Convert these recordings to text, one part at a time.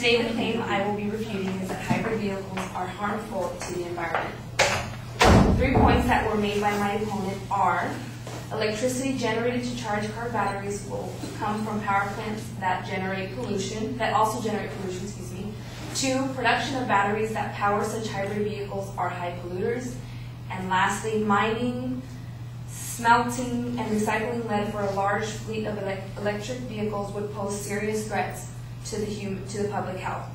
today the claim I will be refuting is that hybrid vehicles are harmful to the environment. 3 points that were made by my opponent are: electricity generated to charge car batteries will come from power plants that generate pollution, excuse me. 2, production of batteries that power such hybrid vehicles are high polluters. And lastly, mining, smelting, and recycling lead for a large fleet of electric vehicles would pose serious threats to the public health.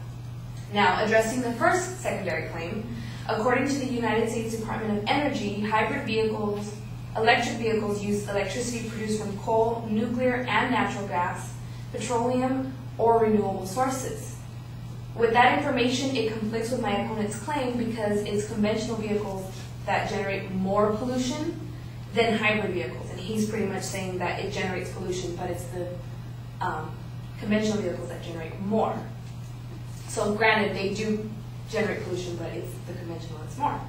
Now, addressing the first secondary claim, according to the United States Department of Energy, electric vehicles use electricity produced from coal, nuclear, and natural gas, petroleum, or renewable sources. With that information, it conflicts with my opponent's claim because it's conventional vehicles that generate more pollution than hybrid vehicles. And he's pretty much saying that it generates pollution, but it's the conventional vehicles that generate more. So granted, they do generate pollution, but it's the conventional that's more.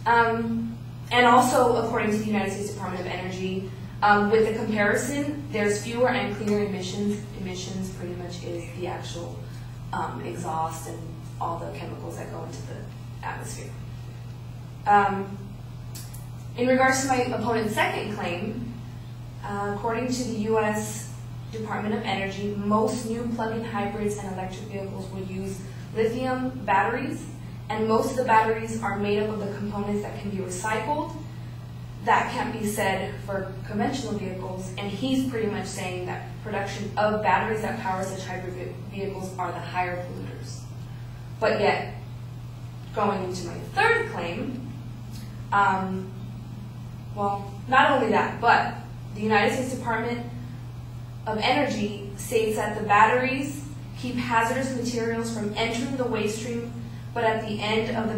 And also, according to the United States Department of Energy, with the comparison, there's fewer and cleaner emissions. Emissions pretty much is the actual exhaust and all the chemicals that go into the atmosphere. In regards to my opponent's second claim, according to the U.S. Department of Energy, most new plug-in hybrids and electric vehicles will use lithium batteries, and most of the batteries are made up of the components that can be recycled. That can't be said for conventional vehicles, and he's pretty much saying that production of batteries that power such hybrid vehicles are the higher polluters. But yet, going into my third claim, well, not only that, but the United States Department of Energy states that the batteries keep hazardous materials from entering the waste stream, but at the end of the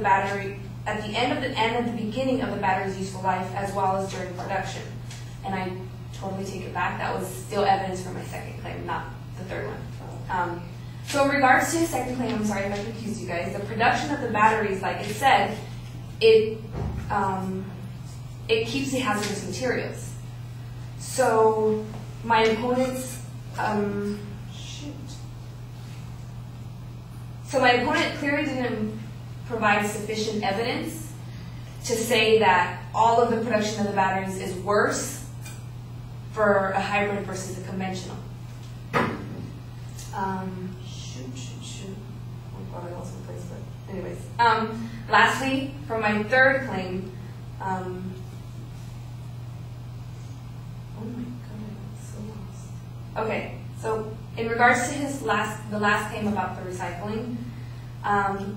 beginning of the battery's useful life, as well as during production. And I totally take it back. That was still evidence for my second claim, not the third one. So in regards to his second claim, I'm sorry if I confused you guys, the production of the batteries, like it said, it keeps the hazardous materials. So my opponent's, So my opponent clearly didn't provide sufficient evidence to say that all of the production of the batteries is worse for a hybrid versus a conventional. Anyways, lastly, for my third claim, oh my god, I'm so lost. Okay, so in regards to the last claim about the recycling,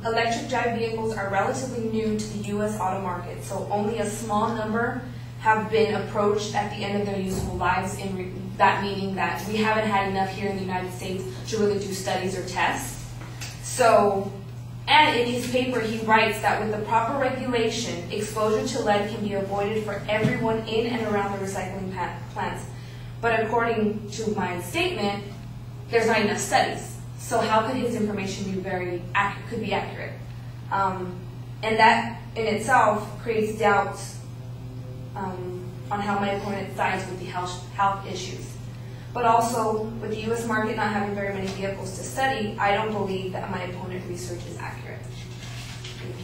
electric drive vehicles are relatively new to the U.S. auto market, so only a small number have been approached at the end of their useful lives, that meaning that we haven't had enough here in the United States to really do studies or tests. So, and in his paper he writes that with the proper regulation, exposure to lead can be avoided for everyone in and around the recycling plants. But according to my statement, there's not enough studies. So how could his information be accurate? And that in itself creates doubts on how my opponent sides with the health issues. But also, with the U.S. market not having very many vehicles to study, I don't believe that my opponent's research is accurate. Thank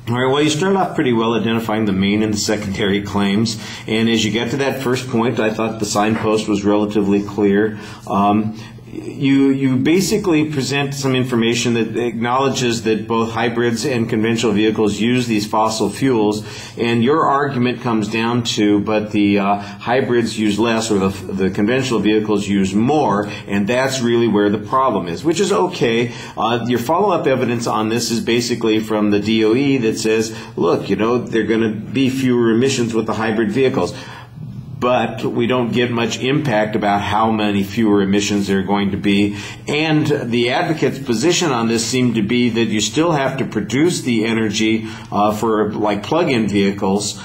All right, well, you started off pretty well identifying the main and the secondary claims. And as you get to that first point, I thought the signpost was relatively clear. You basically present some information that acknowledges that both hybrids and conventional vehicles use these fossil fuels, and your argument comes down to, but the hybrids use less, or the conventional vehicles use more, and that's really where the problem is, which is okay. Your follow-up evidence on this is basically from the DOE that says, look, there are going to be fewer emissions with the hybrid vehicles. but we don't get much impact about how many fewer emissions there are going to be. And the advocates' position on this seemed to be that you still have to produce the energy for like plug-in vehicles,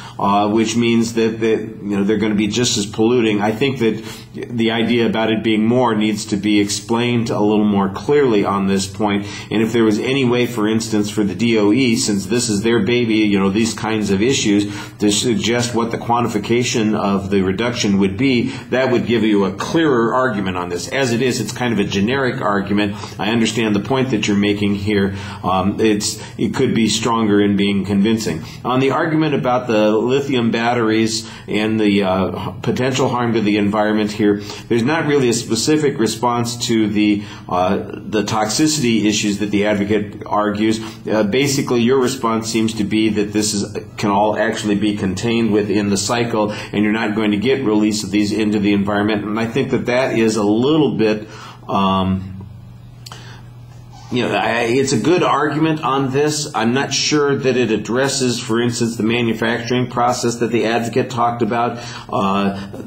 which means that they're going to be just as polluting. I think that the idea about it being more needs to be explained a little more clearly on this point. And if there was any way, for instance, for the DOE, since this is their baby, these kinds of issues, to suggest what the quantification of the reduction would be, that would give you a clearer argument on this. As it is, it's kind of a generic argument. I understand the point that you're making here. It could be stronger in being convincing. On the argument about the lithium batteries and the potential harm to the environment here, there's not really a specific response to the toxicity issues that the advocate argues. Basically, your response seems to be that this can all actually be contained within the cycle, and you're not going to get release of these into the environment. And I think that is a little bit, it's a good argument on this. I'm not sure that it addresses, for instance, the manufacturing process that the advocate talked about.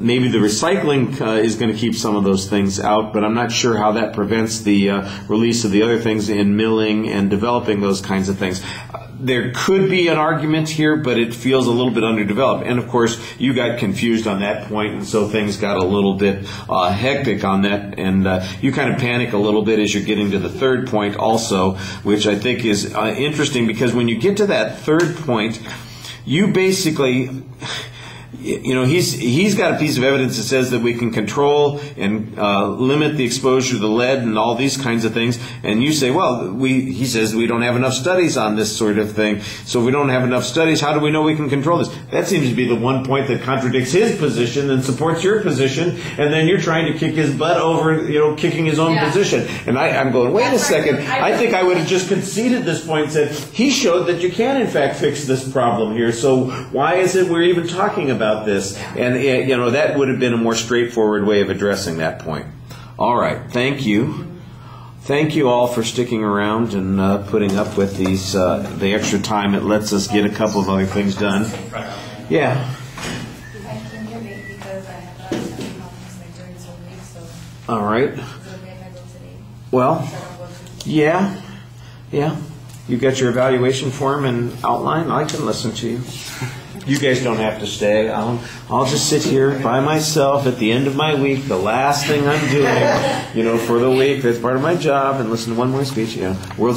Maybe the recycling is going to keep some of those things out, but I'm not sure how that prevents the release of the other things in milling and developing those kinds of things. There could be an argument here, but it feels a little bit underdeveloped. And of course, you got confused on that point, and so things got a little bit hectic on that. And you kind of panic a little bit as you're getting to the third point also, which I think is interesting, because when you get to that third point, you basically... he's got a piece of evidence that says that we can control and limit the exposure to the lead and all these kinds of things. And you say, well, he says we don't have enough studies on this sort of thing. So if we don't have enough studies, how do we know we can control this? That seems to be the one point that contradicts his position and supports your position. And then you're trying to kick his butt over, kicking his own position. And I'm going, wait a second. I think I would have just conceded this point and said, he showed that you can, in fact, fix this problem here. So why is it we're even talking about this? And that would have been a more straightforward way of addressing that point. All right, thank you. Thank you all for sticking around and putting up with these the extra time. It lets us get a couple of other things done. Yeah. I can get late because I have a conference like during the week, so. All right. Is it okay if I go today? Well, yeah. You got your evaluation form and outline. I can listen to you. You guys don't have to stay. I'll just sit here by myself at the end of my week, the last thing I'm doing, for the week. That's part of my job, and listen to one more speech. World